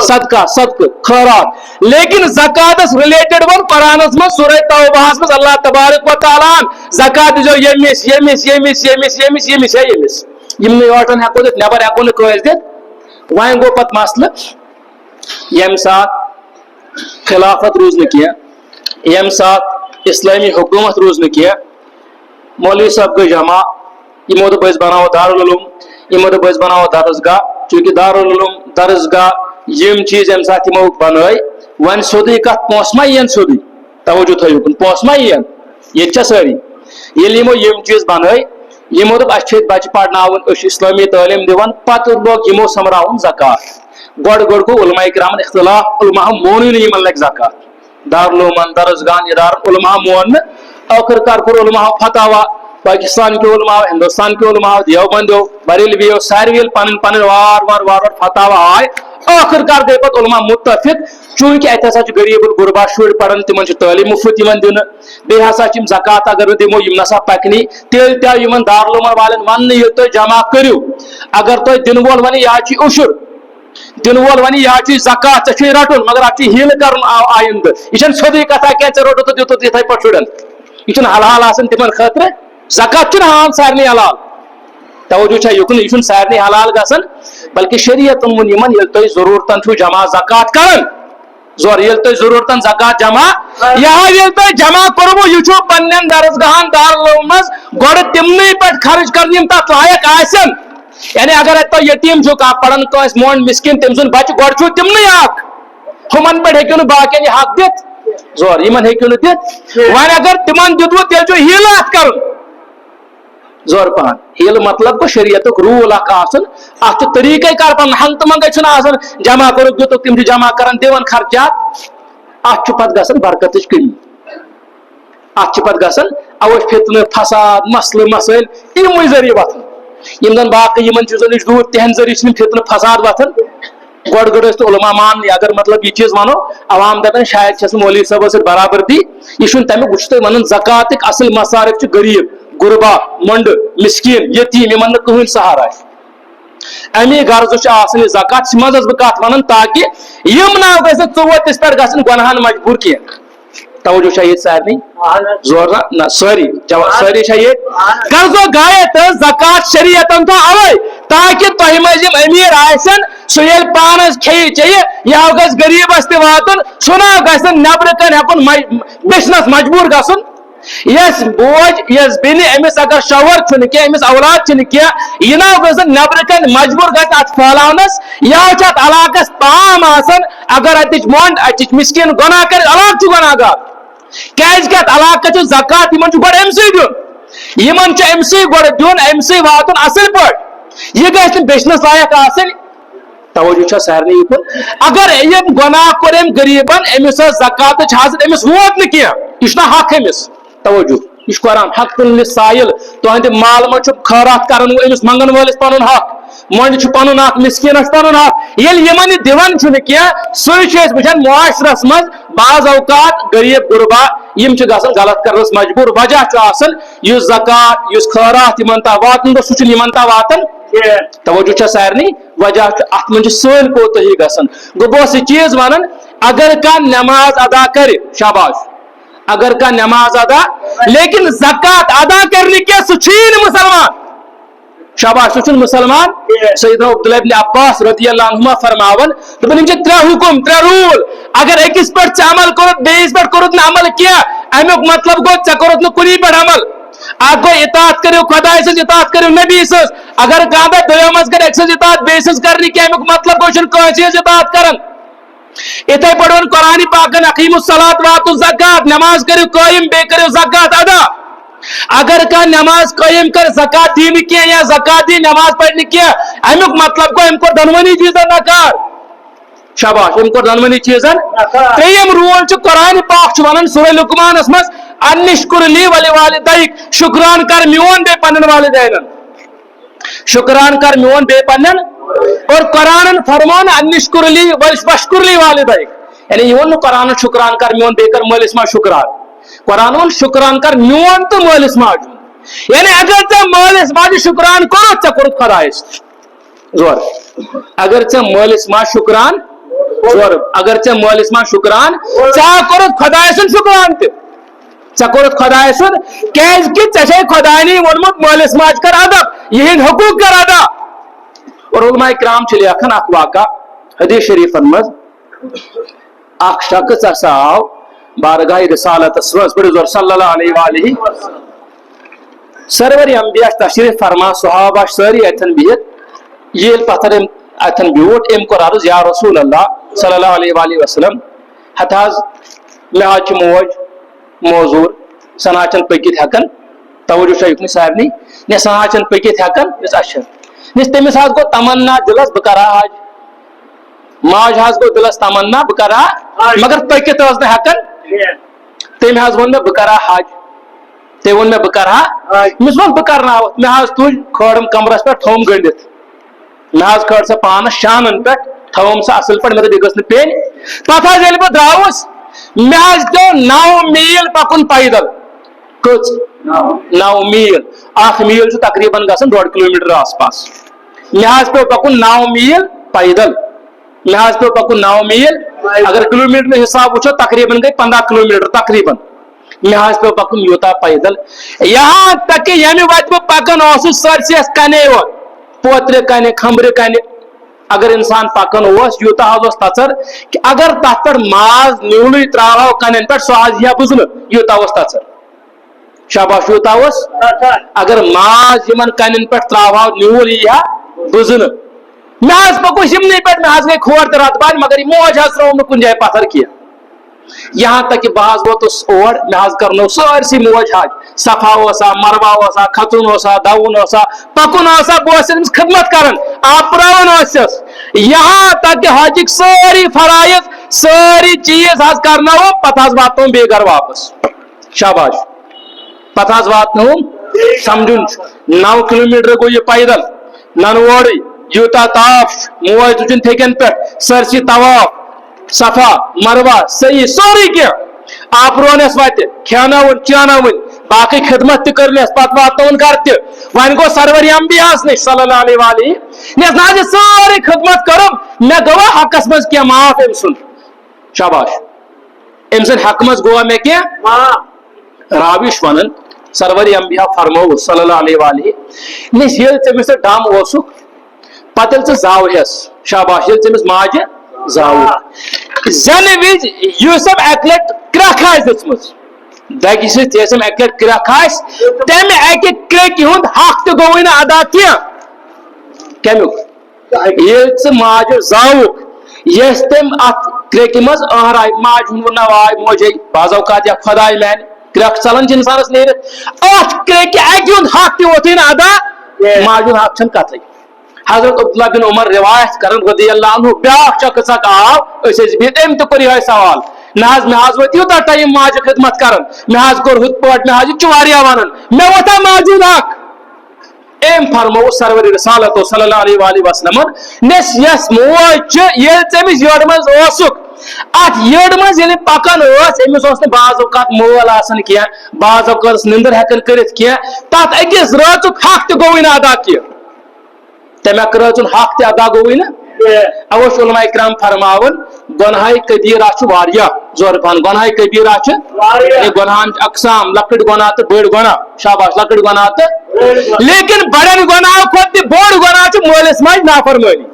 صدقہ صدقہ خیرات لیکن زکاتس ریلیٹڈ ون قرآنس من سورہ توبہ من اللہ تبارک و تعالیٰ زکات جو یمس یمس یمس یمس یمس یمس ہے یمس یم یوٹن ہیکو دت نبر ہیکو نہ کٲنٛسہِ دِتھ وۄنۍ گوٚو پتہٕ مسلہٕ ییٚمہِ ساتہٕ خلافت روز نہٕ کینٛہہ ییٚمہِ ساتہٕ اسلامی حکومت روز نہٕ کینٛہہ مولوی صاحب گٔے جمع یمو دوٚپ أسۍ بناوو دارالعلوم یمو دوٚپ أسۍ بناوو درسگاہ چونکہ دارالعلوم درسگاہ یم چیز ییٚمہِ ساتہٕ یمو بنٲے وۄنۍ سیوٚدُے کتھ پونٛسہٕ ما یِن سیوٚدُے توجہ تھٲیِو کُن پونٛسہٕ ما یِن ییٚتہِ چھا سٲری ییٚلہِ یمو یم چیز بنٲے یمو دوٚپ اسہِ چھِ ییٚتہِ بچہِ پرناوُن أسۍ چھِ اسلٲمی تعلیٖم دِوان پتہٕ لوگ یمو سمراوُن زکات گۄڈٕ گۄڈٕ گوٚو علماء کرامن اختلاف علماء مونُے نہٕ یمن لگہِ زکات دارالعلومن درسگاہن ادارن علماء مون نہٕ ٲخر کار کوٚر علماء فتاوا پاکستان کے علماء ہندوستان کے علماء دیوبندو بریلویو ساروی پن پن وار وار وار فتاوا آئے آخر کار گئی پتہ علماء متفق چونکہ اتہ ہسا غریب الغربا شر پڑھن تمن تعلیم مفت دن بیٚیہِ ہسا زکات اگر دمو یم نسا پکنی تیل تہ یمن دارالعلومن والن ون یہ تھی جمع کرو اگر تھی دن وول ون یہ عشر دن وول ون یہ زکات ے رٹن مگر اتھ ہیل کرن آئندہ یہ سیودی کتھا کی ے روٹو تو دتت یتھے پہ شرن یہ حلال آسان تمن خاطر زکات عام سارے حلال توجہ یکن یہ سارے حلال گھن بلکہ شریعت وون یمن یل تھی ضرورتن چھو جمع زکات کرن زور یل تھی ضرورتن زکات جمع یہ یل تھی جمع کرو یہ پن درسگاہن دارالعلوم مز گوڑ تمنے پہ خرچ کرن یم تک لائق آسن یعنی اگر تو یتیم چھو پڑھن کس مونڈ مسکین تم سن بچہ گوڑ چھو تمنے حق ہمن پہ ہیکو باقین یہ حق دت زور یمن ہیکو نہ دت وۄنۍ اگر تمن دتو تیل چھو ہیل ات کرن زور پہن ہیل مطلب کو شریعت رول ات طریقہ کار پن ہنگتہ منگے آسان جمع کرو دت تم جمع کران دون خرچات ات پتہ گژھان برکت کمی ات پتہ گژھان اوے فتنہ فساد مسلہ مسائل یموے ذریعہ وتھان یم زن باقی یمن چیزن نش دور تہند ذریعہ فتنہ فساد وتھان گوڑ گوڑ تو علماء مان اگر مطلب یہ چیز ونو عوام دپان شاید چھس مولوی صاحب سۭتۍ برابردی یہ تمیک بہت ونان زکاتک اصل مصارف غریب غربا منڈ مسکین یتیم یمن کہین سہارا امی غرض آسان زکات مز بہ کت ونان تاکہ یم نا گھن ژوتس پہ گھن گناہن مجبور کی توجہ یہ سارے زور نہ ساری ساری غرضو گایت زکات شریعتن تھو اوے تاکہ تہ مز امیر آسن سہ یل پانس کھیہ چیہ یہ گھس غریبس تہ واتن سہ نا گھن نبر کن ہکن بیچنس مجبور گھن یس بوج یس بین امس اگر شوہر چھ کی امس اولاد چھ کی یہ نا گھن نبر کن مجبور گھن ات پھیلاونس یا ات علاقس تام آسن اگر اتچ مونڈ اتچ مسکین گناہ کر علاقہ چھ گناہ گار کیاز کہ ات علاقہ چھ زکات یمن چھ گۄڈٕ امسٕے دیُن یمن چھ امسٕے گۄڈٕ دیُن امسٕے واتُن اصل پٲٹھۍ یہ گژھِ نہٕ بیچنس لایق آسٕنۍ توجہ چھا سارنٕے یکن اگر یم گناہ کور ام غریبن امس زکات حاصل امس ووت نہ کینٛہہ یہ چھُ حق امس توجہ یہ قرآن حق للسائل تہند مال من خیرات کرن امس منگن ولس پن حق مونڈ پن حق مسکینس پن حق یل یمن دان کی سہ وچان معاشرس مز بعض اوقات غریب غربا یم گھن غلط کرنس مجبور وجہ اس زکات اس خیرات یمن تا واتن گو سہ یمن تا واتن توجہ چھا سارنی وجہ ات من سن کوتہی گھن گو بہت چیز ونان اگر کان نماز ادا کر شاباش اگر کا نماز ادا لیکن زکات ادا کرنے کے سچین مسلمان شاباش سچن مسلمان سیدنا عبداللہ ابن عباس رضی اللہ عنہما فرماون دپن ترے حکم ترے رول اگر اکس پہ عمل کرت بیس پہ کرت نا عمل کیا امیک مطلب گو ے کرت نا کُنی پہ عمل اک گو اطاعت کرو خدائے سز اطاعت کرو نبی سز اگر کانٛہہ دویو مز کر اکس اطاعت بیس کرنے کی امیک مطلب گو کٲنٛسہِ ہٕنٛز اطاعت کرن اتھے پڑھ قرآن پاکن اقیم الصلاۃ واتو زکات نماز کرو قائم بے کرو زکات ادا اگر کا نماز قائم کر زکات دی نہ کیا یا زکات دی نماز پڑھ نہ کیا امیک مطلب کو ام کو دنونی چیزن نکار شاباش ام کو دنونی چیزن تریم رول چھ قرآن پاک چھ ونان سورہ لقمان اس مس انشکر لی ولی والدیک شکران کر میون بے پنن والدین شکران کر میون بے پنن اور قرآن فرمان انشکر لی وشکر لی والدیک یعنی یہ قرآن شکران کر میون بے کر مالس ما شکران قرآن شکران کر میون تو مالس ماجو یعنی اگر تے مالس ماجو شکران کرو تے کرو خدایس زور اگر تے مالس ما شکران ژور اگر ژے مٲلِس ماجہِ شُکران ژےٚ کوٚرُتھ خۄداے سُنٛد شُکران تہِ ژےٚ کوٚرُتھ خۄداے سُنٛد کیازِ ژےٚ چھے خۄداینی ووٚنمُت مٲلِس ماجہِ کر ادب یِہِنٛدۍ حقوٗق کر ادا اور علماء کرام چھِ لیکھان اکھ واقعہ حدیث شریفن منٛز اکھ شخص ہسا آو بارگاہ رسالتس منٛز پٔرِو صلی اللہ علیہ وآلہ سرور انبیاء تشریف فرما صحابہ سٲری اتھن بِہِتھ ییٚلہِ پتھر اتھن بیوٗٹھ أمۍ کوٚر عرض یا رسول اللہ صلی اللہ علیہ وآلہ وسلم ہتھ حظ مےٚ حظ چھِ موج موزوٗر سۄ نہ حظ چھنہٕ پٔکِتھ ہٮ۪کان توجہ چھا یُکنُے سارنٕے نہ سۄ نہ حظ چھنہٕ پٔکِتھ ہٮ۪کان اچھا تٔمِس حظ گوٚو تمنا دِلس بہٕ کرٕ ہا حج ماج حظ گوٚو دِلس تمنا بہٕ کرٕ ہا مگر پٔکِتھ ٲس نہٕ ہٮ۪کان تٔمۍ حظ ووٚن مےٚ بہٕ کرٕ ہا حج تٔمۍ ووٚن مےٚ بہٕ کرٕ ہا أمِس ووٚن بہٕ کرناوتھ مےٚ حظ تُج کھٲرٕم کمرس پٮ۪ٹھ تھوٚوُم گٔنڈِتھ مےٚ حظ کھٲر سۄ پانس شانن پٮ۪ٹھ تھوٚوُم سۄ اصل پٲٹھۍ مےٚ دوٚپ یہِ گٔژھ نہٕ پیٚنۍ پتہٕ حظ ییٚلہِ بہٕ درٛاوُس مےٚ حظ پیوٚو 9 میٖل پکُن پیدل کٔژ 9 میٖل اکھ میٖل چھُ تقریٖبن گژھان 1.5 کِلومیٖٹر آس پاس مےٚ حظ پیوٚو پکُن 9 میٖل پیدل مےٚ حظ پیوٚو پکُن 9 میٖل اگر کِلومیٖٹر حساب وٕچھو تقریٖبن گٔے 15 کِلومیٖٹر تقریٖبن مےٚ حظ پیوٚو پکُن یوٗتاہ پیدل یہاں تک کہ ییٚمہِ وتہِ بہٕ پکان اوسُس سٲرسٕے ٲس کنے یوت پوترِ کنہِ کھمبرِ کنہِ اگر انسان پکان اوس یوٗتاہ حظ اوس تژر کہ اگر تتھ پٮ۪ٹھ ماز نیولٕے تراوہو کنٮ۪ن پٮ۪ٹھ سُہ حظ ییٖہا بُزنہٕ یوٗتاہ اوس تژر شاباش یوٗتاہ اوس اگر ماز یِمن کنٮ۪ن پٮ۪ٹھ تراوہو نیوٗل ییٖہا بُزنہٕ مےٚ حظ پوٚکُس یِمنٕے پٮ۪ٹھ مےٚ حظ گٔے کھور تہِ رتہٕ باد مگر یہِ موج حظ ترٲوٕم نہٕ کُنہِ جایہِ پتھر کینٛہہ یہاں تک کہ بہٕ حظ ووتُس اور مےٚ حظ کرنو سٲرسٕے موج حج صفا اوسا مروا اوسا کھژُن اوسا دوُن اوسا پکُن اوسا بہٕ اوسُس أمِس خدمت کران آپراوان اوسُس یہاں تک کہ حجٕکۍ سٲری فرایض سٲری چیٖز حظ کرناوُم پتہٕ حظ واتنووُم بیٚیہِ گرٕ واپس شاباش پتہٕ حظ واتنووُم سمجھُن چھُ 9 کِلومیٖٹر گوٚو یہِ پیدل ننہٕ اورٕے یوٗتاہ تاپھ چھُ موج تُجِن تھیٚکٮ۪ن پٮ۪ٹھ سٲرسٕے طواف صفا مروا صحیح سورُے کینٛہہ آپرونس وتہِ کھٮ۪وناوُن چاوناوٕنۍ باقٕے خدمت تہِ کٔرنس پتہٕ واتناوُن گرٕ تہِ وۄنۍ گوٚو سرور انبیاہس نِش صلی اللہ علیہ وآلہ نس نہ حظ یہِ سٲرٕے خدمت کٔرٕم مےٚ گوٚوا حقس منٛز کینٛہہ معاف أمۍ سُنٛد شاباش أمۍ سٕنٛدِ حقہٕ منٛز گوٚوا مےٚ کینٛہہ راوی چھُ ونان سرور انبیا فرموو صلی اللہ علیہ وآلہ نس ییٚلہِ ژےٚ مےٚ سۭتۍ ڈم اوسُکھ پتہٕ ییٚلہِ ژٕ زاوہس شاباش ییٚلہِ ژےٚ أمِس ماجہِ زاوُکھ زینہٕ وِزِ یُس أمۍ اکہِ لٹہِ کرٛکھ آسہِ دِژمٕژ دگہِ سۭتۍ یۄس أمۍ اکہِ لٹہِ کرٛکھ آسہِ تمہِ اکہِ کرٛیکہِ ہُنٛد حق تہِ گوٚوُے نہٕ ادا کینٛہہ کمیُک ییٚلہِ ژٕ ماجہِ زاوُکھ یۄس تٔمۍ اتھ کرٛیکہِ منٛز أہراے ماجہِ ہُنٛد ووٚن واے موجے بعض اوقات یا خۄداے میانہِ کرٛکھ ژلان چھِ انسانس نیٖرِتھ اتھ کرٛیکہِ اکہِ ہُنٛد حق تہِ ووتھُے نہٕ ادا ماجہِ ہُنٛد حق چھنہٕ کتھٕے حضرت عبداللہ بن عمر روایت کرن رضی اللہ عنہ بیاکھ شخص اکھ آو أسۍ ٲسۍ بِہِتھ أمۍ تہِ کوٚر یِہوے سوال نہ حظ مےٚ حظ ووت یوٗتاہ ٹایم ماجہِ خدمت کران مےٚ حظ کوٚر ہُتھ پٲٹھۍ مےٚ حظ یہِ چھُ واریاہ ونان مےٚ ووتھا ماجہِ ہُنٛد حق أمۍ فرموو سرور رسالت صلی اللہ علیہ وآلہ وسلمن نس یۄس موج چھِ ییٚلہِ ژٕ أمِس یٔڈ منٛز اوسُکھ اتھ یٔڈ منٛز ییٚلہِ پکان ٲس أمِس اوس نہٕ بعض اوقات مٲل آسان کینٛہہ بعض اوقات ٲس نِندٕر ہٮ۪کان کٔرِتھ کینٛہہ تتھ أکِس رٲژُک حق تہِ گوٚوُے نہٕ ادا کینٛہہ تمہِ اکھ رٲژ ہُنٛد حق تہِ ادا گوٚوُے نہٕ اوے چھُ علماء اکرام فرماوان گۄناہے کبیرہ چھُ واریاہ زورٕ پہن گۄناہے کبیرہ چھِ گۄناہن اقسام لۄکٕٹۍ گۄناہ تہٕ بٔڑۍ گۄناہ شاباش لۄکٕٹۍ گۄناہ تہٕ لیکن بڑٮ۪ن گۄناہو کھۄتہٕ تہِ بوٚڑ گۄناہ چھُ مٲلِس ماجہِ نافرمٲنی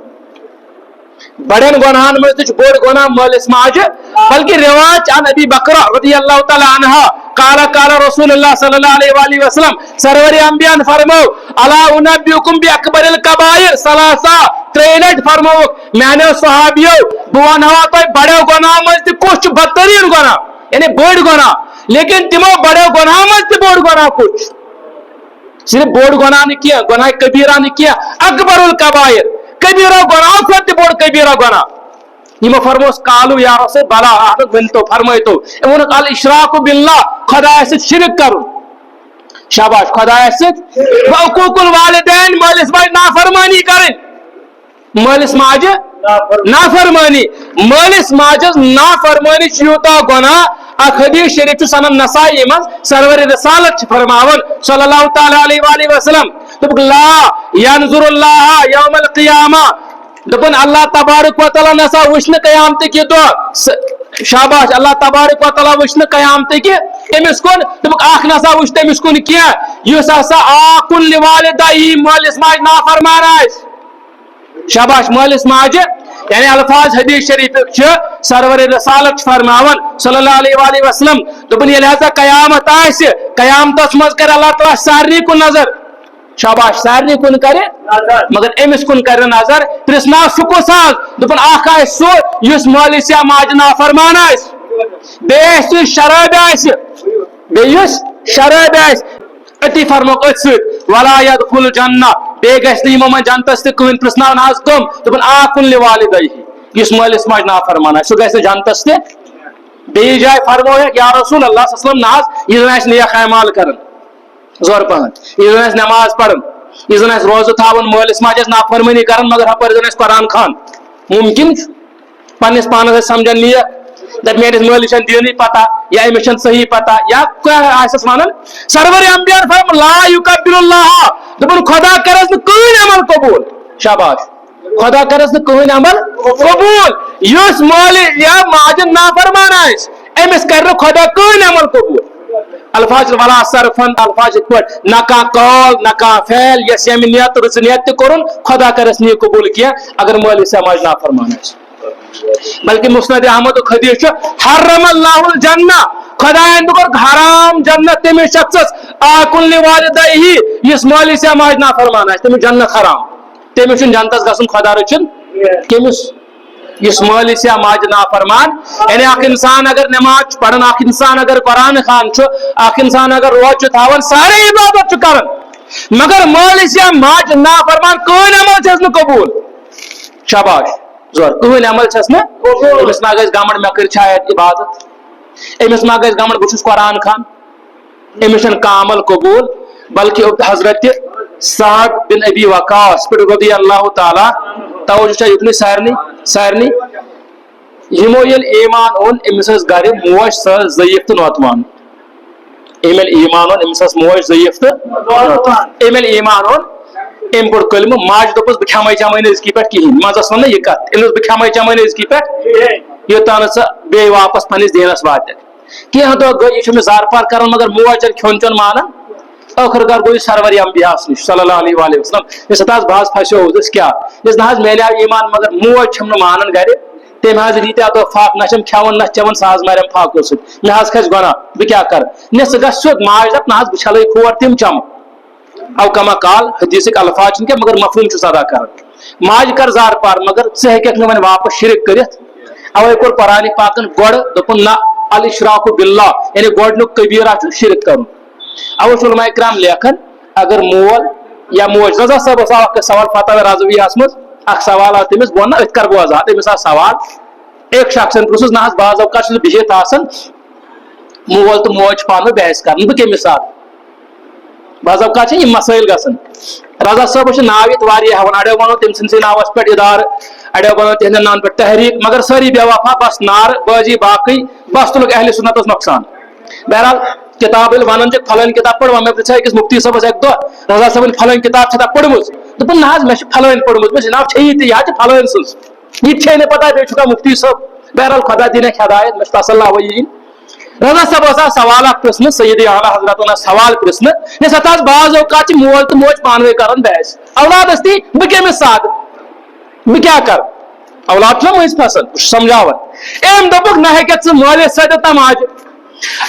بڑٮ۪ن گۄناہن منٛز تہِ چھُ بوٚڑ گۄناہ مٲلِس ماجہِ بلکہِ رواج عن ابی بکرہ رضی اللہ تعالیٰ عنہ قال قال رسول اللہ صلی اللہ علیہ وآلہ وسلم سرور انبیاء فرمو الا انبئکم باکبر الکبائر ثلاثہ 3 لٹہِ فرمووُکھ میانیو صحابیو بہٕ ونہوا تۄہہِ بڑٮ۪و گۄناہو منٛز تہِ کُس چھُ بدتریٖن گۄناہ یعنی بٔڑ گۄناہ لیکن تِمو بڑٮ۪و گۄناہو منٛز تہِ بوٚڑ گۄناہ کُس چھُ صرف بوٚڑ گۄناہ نہٕ کینٛہہ گۄناہ کبیرہ نہٕ کینٛہہ اکبر الکبائر کبیرہ گۄناہو کھۄتہٕ تہِ بوٚڑ کبیرہ گۄناہ یِمو فرموس کالو یا رسول بلا احمد ؤنۍتو فرمٲیتو أمۍ ووٚنُکھ الاشراق باللہ خۄدایس سۭتۍ شرک کرُن شاباش خۄدایس سۭتۍ وعقوق الوالدین مٲلِس ماجہِ نافرمٲنی کرٕنۍ مٲلِس ماجہِ نافرمٲنی مٲلِس ماجس نافرمٲنی چھِ یوٗتاہ گۄناہ اکھ حدیث شریف چھُ سنن نسائی منٛز سرور رسالت چھِ فرماوان صلی اللہ تعالیٰ علیہ وآلہ وسلم دوٚپُکھ لا ینظر اللہ یوم القیامہ دپن اللہ تبارک و تعالیٰ نسا وچھن قیامت کی دہ شاباش اللہ تبارک و تعالیٰ وچھن قیامت کی امس کن دپک اخ نسا وچھ تمس کن کی یس ہسا آکن لوالدی مالس ماج نافرمان آس شاباش مالس ماج یعنی الفاظ حدیث شریف سرور رسالت فرماون صلی اللہ علیہ وآلہ وسلم دپن یل ہسا قیامت آس قیامتس مز کر اللہ تعالیٰ سارنی کن نظر شاباش سارنی کن کرے مگر امس کن کر نظر پرسنا شکو ساز دپن اخ آس سو یس مالس یا ماج نافرمان آس بیس شراب آس بیس شراب آس اتی فرموک ات ست ولا يدخل جنہ بے گھس نہ من جنتس تہ کہن پرسناون آز کم دپن آکن لوالدی یس مالس ماج نافرمان آس سہ گھس جنتس تہ بی جائے فرمویا یا رسول اللہ صلی اللہ علیہ وسلم یہ زن نیک اعمال کرن زور پہن یہ زن نماز پڑھن یہ زن روزہ تھاون مالس ماجس نافرمانی کرن مگر ہپر زن قرآن خان ممکن پنس پانس سمجھن نیک دپ میرے مالس دینی پتہ یا امس صحیح پتہ یا آسس ونن سرور انبیاء فرم لا یقبل اللہ دپن خدا کرس نہ کہین عمل قبول شاباش خدا کرس نہ کہین عمل قبول یس مال یا ماجن نافرمان آس امس کر خدا کہین عمل قبول الفاظ ولا صرفن الفاظ پٹ نہ کا قول نہ کا فعل یس یم نیت رس نیت کرن خدا کرس نہ قبول کیا اگر مال سے ماج نافرمان آس بلکہ مسند احمد حدیث حرم اللہ الجنہ خدا اندر حرام جنت تم شخص آکن لوالدیہ یس مالی سے ماج نافرمان آس تم جنت حرام تمس جنتس گژھن خدا رچن کمس یس مالی سے ماج نافرمان یعنی اخ انسان اگر نماز پڑھن اخ انسان اگر قرآن خان اخ انسان اگر روز تھاون سارے عبادت کرن مگر مالی سے ماج نافرمان کون عمل چھس نہ قبول شاباش زور کہین عمل چھس نا امس ما گژھِ گمنڈ مے کر چھایت عبادت امس ما گژھِ گمنڈ بہ چھس قرآن خان امس چھن کانٛہہ عمل قبول بلکہ حضرت سعد بن ابی وقاص پہ رضی اللہ تعالی توجہ چھ یتنی سارنی یمو یل ایمان اون امس گھر موج سہ ضعیف تو نوتوان ایمل ایمان اون امس موج ضعیف تو ایمل ایمان اون ام پڑ کلم ماج دپس بہ کھمے چمے نزکی پہ کہین مزس ون یہ کت امس بہ کھمے چمے نزکی پہ یوتان سہ بی واپس پنس دینس وات کینٛہہ دۄہ گٔے یہ زار پار کران مگر موج کھیون چون مانان ٲخر کار گوٚو سرور انبیاء نش صلی اللہ علیہ وآلہ وسلم یس حظ بہت پھسو اس کیا یس نہ میلیو ایمان مگر موج چھم نہ مانان گھر تم حظ ریتیا دۄہ فاق نہ چھم کھیون نہ چون سہ حظ مریم فاقو سۭتۍ مےٚ حظ کھسہِ گۄناہ بہٕ کیٛاہ کرٕ نہ ژٕ گژھ سیوٚد ماج دپ نہ حظ بہٕ چھلے کھور تم چم او کما کال حدیثک الفاظ چھن کیا مگر مفہوم چھُس ادا کران ماج کر زار پار مگر ژٕ ہیٚککھ نہٕ وۄنۍ واپس شرک کٔرِتھ اوے کوٚر قرآن پاکن گۄڈٕ دوٚپُن نہ الاشراک باللہ یعنی گۄڈنیُک کبیرہ چھُ شرک کرُن اوے چھُ علماء کرام لیکھان اگر مول یا موج رضا صاحب آو سوال فتح رضویہس مز اخ سوال آو تمس بہ ونہ اتھ کر بہ وضاحت امس آو سوال ایک شخص پرژھُس نہ بعض اوقات چھُس بہتھ آسان مول تو موج پانہٕ ؤنۍ بحث کران بہ کمس ساتہٕ بعض اوقات چھِ یِم مسائل گژھان رضا صاحب چھُ ناو ییٚتہِ واریاہ ہاوان اڑیو ونو تٔمۍ سٕنٛدسٕے ناوس پٮ۪ٹھ ادارٕ اڑیو ونو تِہنٛدٮ۪ن ناون پٮ۪ٹھ تحریٖک مگر سٲری بے وفا بس نار بٲزی باقٕے بس تُلُکھ اہلِ سُنتس نۄقصان بہرحال کتاب ونان پھلٲنۍ کتاب پٔر مےٚ پرژھے أکِس مفتی صٲبس اکہِ دۄہ رضا صٲبن پھلٲنۍ کتاب چھا پٔرمٕژ دوٚپُن نہ حظ مےٚ چھِ پھلٲنۍ پٔرمٕژ مےٚ جناب چھے یہِ تہِ یہِ حظ چھِ پھلٲنۍ سٕنٛز یہِ تہِ چھے نہٕ پتہ بیٚیہِ چھُکھا مفتی صٲب بہرحال خدا دِنکھ ہدایت مےٚ چھُ تسلّٰہ وۄنۍ یِنۍ رضا صاحب اوس سوال اکھ پرژھنہٕ سید اعلیٰ حضرت اوس سوال پرژھنہٕ یس اتھ بعض اوقات چھِ مول تہٕ موج پانہٕ ؤنۍ کران بحث اولادس تھی بہٕ کٔمِس ساتہٕ بہٕ کیٛاہ کرٕ اولاد چھُنہ مٔنٛزۍ پھسان بہٕ چھُس سمجھاوان أمۍ دوٚپُکھ نہ ہیٚککھ ژٕ مٲلِس سۭتۍ تہٕ ماجہِ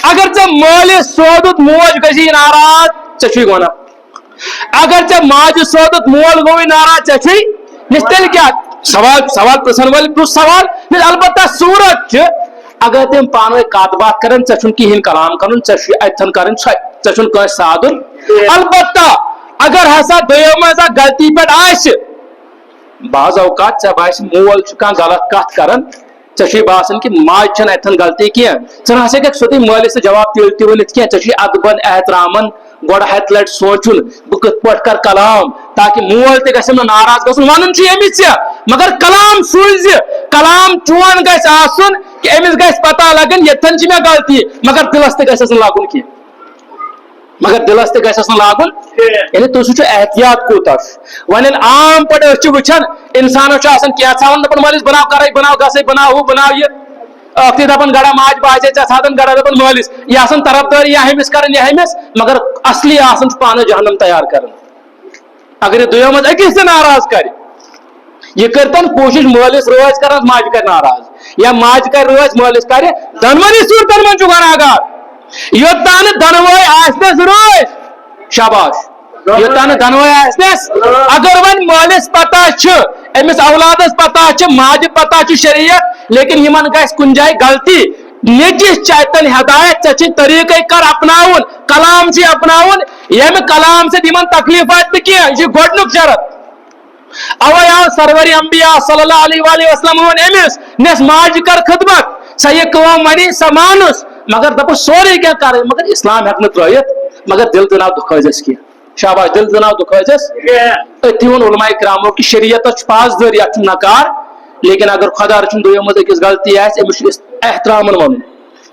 اگر ژےٚ مٲلِس سودُت موج گژھی ناراض ژےٚ چھُے گۄناہ اگر ژےٚ ماجہِ سودُت مول گوٚوُے ناراض ژےٚ چھُے تیٚلہِ کیٛاہ سوال پرژھن وٲلۍ پرٛژھ سوال البتہ صوٗرت چھِ اگر تم پانہٕ ؤنۍ کتھ باتھ کرن ژےٚ چھُنہٕ کہیٖنۍ کلام کرُن ژےٚ چھُے اتھن کرٕنۍ ژےٚ چھُنہٕ کٲنٛسہِ سادُن البتہ اگر ہسا دۄیو منٛز اکھ غلطی پٮ۪ٹھ آسہِ بعض اوقات ژےٚ باسہِ مول چھُ کانٛہہ غلط کتھ کران ژےٚ چھُے باسان کہ ماجہِ چھنہٕ اتھن غلطی کینٛہہ ژٕ نہ سا ہیٚککھ سیوٚدُے مٲلِس تہٕ جواب تیٚلہِ تہِ ؤنِتھ کینٛہہ ژےٚ چھُے ادبن احترامن گۄڈٕ ہتہِ لٹہِ سونٛچُن بہٕ کِتھ پٲٹھۍ کرٕ کلام تاکہ مول تہِ گژھٮ۪م نہٕ ناراض گژھُن ونُن چھُ أمِس ژےٚ مگر کلام سوٗزِ کلام چون گژھِ آسُن کہ أمِس گژھِ پتہ لگن ییٚتٮ۪ن چھِ مےٚ غلطی مگر دلس تہِ گژھٮ۪س نہٕ لگُن کینٛہہ مگر دلس تہ گژھس نہٕ لاگُن یعنی تُہۍ وٕچھِو احتیاط کوٗتاہ چھُ وۄنۍ ییٚلہِ عام پٲٹھۍ أسۍ چھِ وٕچھان اِنسانس چھُ آسان کینٛہہ ژھاوان دپان مٲلِس بناو کرے بناو گژھے بناو ہُہ بناو یہِ ٲکھتٕے دپان گڑا ماجہِ باسے ژےٚ ژھانڈان گڑا دپان مٲلِس یہِ آسان طرفدٲری یا ہُمِس کران یا ہُمِس مگر اصلی آسان چھُ پانہٕ جہنم تیار کران اگر یہِ دۄیو منٛز أکِس تہِ ناراض کرِ یہ کرتن کوشش مٲلِس رٲضۍ کرنس ماجہِ کرِ ناراض یا ماجہِ کرِ رٲضۍ مٲلِس کرِ دۄنوٕنی صوٗرتن منٛز چھُ گۄناہگار یوٚتام نہٕ دۄنوے آسنس رٲضۍ شاباش یوٚتام نہٕ دۄنوے آسنس اگر وۄنۍ مٲلِس پتہ چھِ أمِس اولادس پتہ چھِ ماجہِ پتہ چھِ شریعت لیکن یِمن گژھِ کُنہِ جایہِ غلطی نیچِس چھِ اتٮ۪ن ہدایت ژےٚ چھِ طریٖقے کر اپناوُن کلام چھِ اپناوُن ییٚمہِ کلام سۭتۍ یِمن تکلیف واتہِ نہٕ کینٛہہ یہِ چھُ گۄڈنیُک شرط اوے آو سرور انبیاء صلی اللہ علیہ وسلم ووٚن أمِس نٮ۪س ماجہِ کر خدمت سۄ یہِ کٲم وَنی سۄ مانُس مگر دپُس سورُے کینٛہہ کرٕنۍ مگر اسلام ہٮ۪کہٕ نہٕ ترٲیِتھ مگر دل دٕناو دُکھٲیزٮ۪س کینٛہہ شاباش دل دٕناو دُکھٲیزٮ۪س أتھی ووٚن علماء کرامو کہِ شریعتس چھُ پاسدٲری اتھ چھُ نکار لیکن اگر خۄدا رٔچھِنۍ دۄیو منٛز أکِس غلطی آسہِ أمِس چھُ احترامن ونُن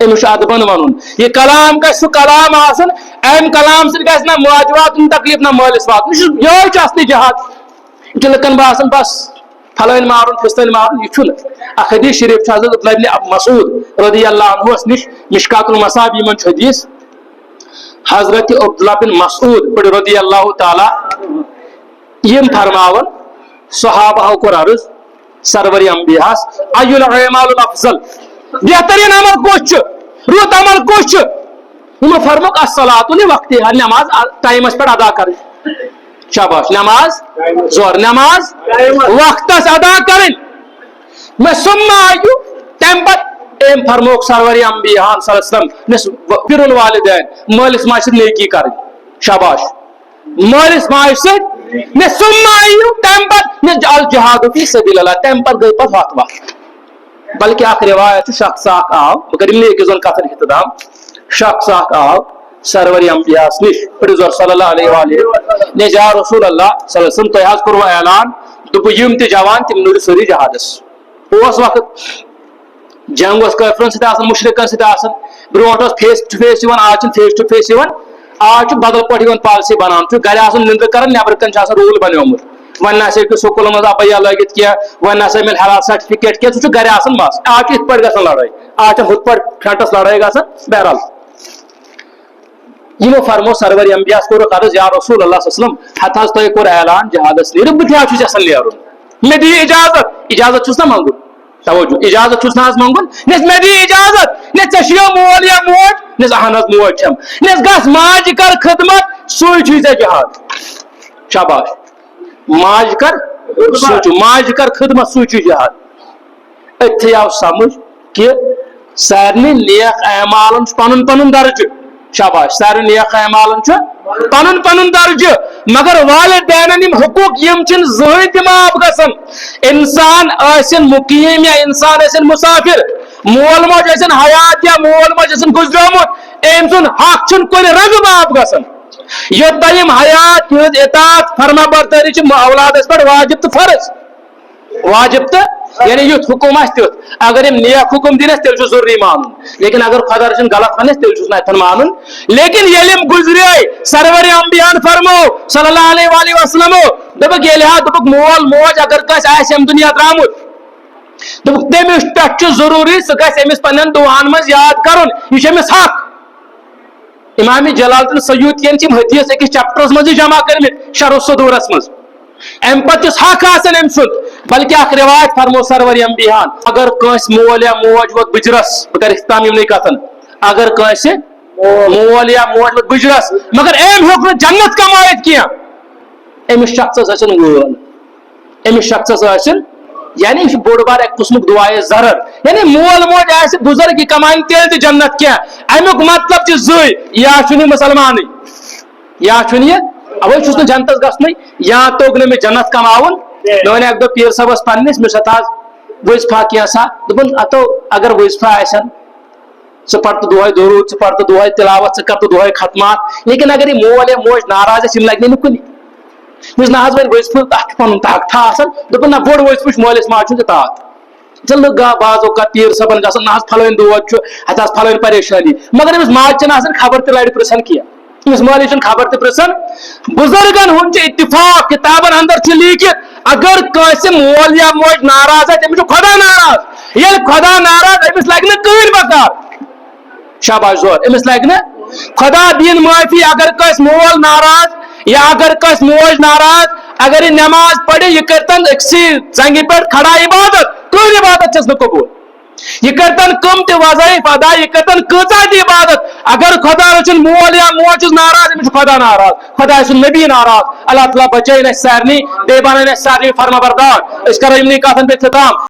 أمِس چھُ ادبن ونُن یہِ کلام گژھِ سُہ کلام آسُن امہِ کلام سۭتۍ گژھِ نہ ماجہِ واتُن تکلیف نہ مٲلِس واتُن یِہوے چھُ اصلی جہاد یہ چھُ لُکن باسان بس پھلٲنۍ مارُن فِستٲنۍ مارُن یہِ چھُنہٕ اکھ حدیث شریف چھُ حضرت عبداللہ ابن مسعود رضی اللہ عنہس نِش مشکات المصابیح منٛز چھُ حدیث حضرت عبداللہ بن مسعود رضی اللہ تعالیٰ یِم فرماون صحابہو کوٚر عرض سرور انبیاہس ای الاعمال الافضل بہترین عمل کُس چھُ رُت عمل کُس چھُ یِمو فرمووُکھ الصلاۃ لوقتہا نٮ۪ماز ٹایمس پٮ۪ٹھ ادا کرٕنۍ شاباش نماز زور نماز وقتس ادا کریں میں سما آیو تم پت ایم فرموک سرور انبیاء صلی اللہ علیہ وسلم بر الوالدین مالس ماجہِ سۭتۍ نیکی کریں شاباش مالس ماجہِ سۭتۍ میں سما آیو تم پت میں الجہاد فی سبیل اللہ تم پت گئی پت وقت وقت بلکہ اکھ روایت شخص اکھ آو بہٕ کرٕ یِمنٕے أکِس دۄن کتھن اختتام شخص اکھ آو سرور انبیاء نش پڑھزور صلی اللہ علیہ وآلہ نے جا رسول اللہ صلی اللہ علیہ وسلم تۄہہِ حظ کوٚروٕ اعلان دوٚپُو یِم تہِ جوان تِم نیرِو سٲری جہادس اوس وقت جنگ اوس کٲفرن سۭتۍ آسان مُشرِکن سۭتۍ آسان برونٛٹھ اوس فیس ٹُو فیس یِوان آز چھُنہٕ فیس ٹُو فیس یِوان آز چھُ بدل پٲٹھۍ یِوان پالسی بناونہٕ چھُ گرِ آسان نِندٕر کران نیبرٕ کَنۍ چھُ آسان روٗل بنیومُت وۄنۍ نسا ہیٚکِو سکوٗلن منٛز ابیا لٲگِتھ کینٛہہ وۄنۍ نسا مِلہِ حلال سرٹِفکیٹ کینٛہہ سُہ چھُ گرِ آسان بس آز چھُ یِتھ پٲٹھۍ گژھان لڑٲے آز چھِ ہُتھ پٲٹھۍ فرنٹس لڑٲے گژھان بہرحال یِمو فرمو سرور انبیاء کوٚرُکھ عرض یا رسول اللہ صلی اللہ علیہ وسلم ہتہٕ حظ تۄہہِ کوٚر اعلان جہادس نیرِو بہٕ تہِ حظ چھُس یژھان نیرُن مےٚ دِیِو اجازت چھُس نا منٛگُن توجہ اجازت چھُس نہ حظ منٛگُن نٮ۪س مےٚ دِ اجازت نٮ۪س ژےٚ چھُیا مول یا موج نٮ۪س اہن حظ موج چھم نٮ۪س گژھ ماجہِ کر خدمت سُے چھُے ژےٚ جہاد شاباش ماجہِ کر سُے چھُ ماجہِ کر خدمت سُے چھُے جہاد أتھی آو سمجھ کہِ سارنٕے نیک اعمالن چھُ پنُن پنُن درجہٕ شاباش سارے نیک اعمالن چھُ پنُن پنُن درجہٕ مگر والدینن یِم حقوٗق یِم چھِنہٕ زٕہٕنۍ تہِ معاف گژھان انسان ٲسِن مُقیٖم یا انسان ٲسِن مُسافر مول موج ٲسِن حیات یا مول موج ٲسِن گُزریومُت أمۍ سُنٛد حق چھُنہٕ کُنہِ رنٛگہٕ معاف گژھان یوٚتام یِم حیات تِہنٛز اطاعت فرما بردٲری چھِ اولادس پٮ۪ٹھ واجب تہٕ فرض واجب تہٕ یعنی یُتھ حکم آسہِ تیُتھ اگر یِم نیک حکم دِنس تیٚلہِ چھُ ضروٗری مانُن لیکن اگر خۄدا رٔچھِنۍ غلط ونٮ۪س تیٚلہِ چھُس نہٕ اتٮ۪ن مانُن لیکن ییٚلہِ یِم گُزرے سرور انبیاءن فرمو صلی اللہ علیہ وآلہ وسلم دوٚپُکھ ییٚلہِ حظ دوٚپُکھ مول موج اگر کٲنٛسہِ آسہِ اَمہِ دُنیا درٛامُت دوٚپُکھ تٔمِس پٮ۪ٹھ چھُ ضروٗری سُہ گژھِ أمِس پننٮ۪ن دُعاہن منٛز یاد کرُن یہِ چھُ أمِس حق امام جلال الدین سیوطیَن چھِ یِم حدیث أکِس چیپٹرس منٛز جمع کٔرمٕتۍ شرح الصدوٗرس منٛز امہِ پتہٕ چھُس حق آسان أمۍ سُنٛد بلکہ اکھ روایت فرمو سرور انبیاء اگر کٲنٛسہِ مول یا موج ووت بٕجرس بہٕ کرٕ اختتام یِمنٕے کتھن اگر کٲنٛسہِ مول یا موج ووت بٕجرس مگر أمۍ ہیوٚک نہٕ جنت کمٲیِتھ کینٛہہ أمِس شخصس ٲسِن وٲل أمِس شخصس ٲسِن یعنی یہِ چھُ بوٚڑ بار اکھ قٕسمُک دُعایہِ ضرر یعنی مول موج آسہِ بُزرگ یہِ کماین تیٚلہِ تہِ جنت کینٛہہ امیُک مطلب چھُ زٕے یا چھُنہٕ یہِ مُسلمانٕے یا چھُنہٕ یہِ اوے چھُس نہٕ جنتس گژھنُے یا توٚگ نہٕ مےٚ جنت کماوُن مےٚ وَنہِ اکہِ دۄہ پیٖر صٲبس پننِس مےٚ چھُ آز وظفا کینٛژھا دوٚپُن ہتو اگر وظفا آسن ژٕ پَر تہٕ دۄہے درود ژٕ پَر تہٕ دۄہے تلاوت ژٕ کر تہٕ دۄہے ختمات لیکن اگر یہِ مول یا موج ناراض آسہِ یِم لگہِ نہٕ کُنہِ یُس نہ حظ وۄنۍ وظفہٕ تتھ چھُ پنُن تختھا آسان دوٚپُن نہ بوٚڑ وظفہٕ چھُ مٲلِس ماجہِ ہُنٛد اطاعت ژٕ لُکھ بعض اوقات پیٖر صٲبن گژھان نہ حظ پھلٲنۍ دود چھُ ہتہٕ حظ پھلٲنۍ پریشٲنی مگر أمِس ماجہِ چھنہٕ آسان خبر تہِ لرِ پرژھان کینٛہہ اس مالی خبر تہ پرسان بزرگن ہند اتفاق کتابن اندر لیکھت اگر کانسہ مول یا موج ناراض ہے تمس خدا ناراض یل خدا ناراض امس لگہ نا کہین بکار شاباش زور امس لگہ نا خدا دین معافی اگر کس مول ناراض یا اگر کس موج ناراض اگر یہ نماز پڑھے یہ کرتن اکسی زنگی پر کھڑا عبادت کوئی عبادت چھس نہ قبول یہ کرتن کم تہ وظائف ادا یہ کرتن کۭژاہ تہ عبادت اگر خدا رچن مول یا موج ناراض امس خدا ناراض خدا سن نبی ناراض اللہ تعالیٰ بچائن اس سارنی بے بانن اس سارنی فرما بردار اس کرو امنی کاتن پہ ختام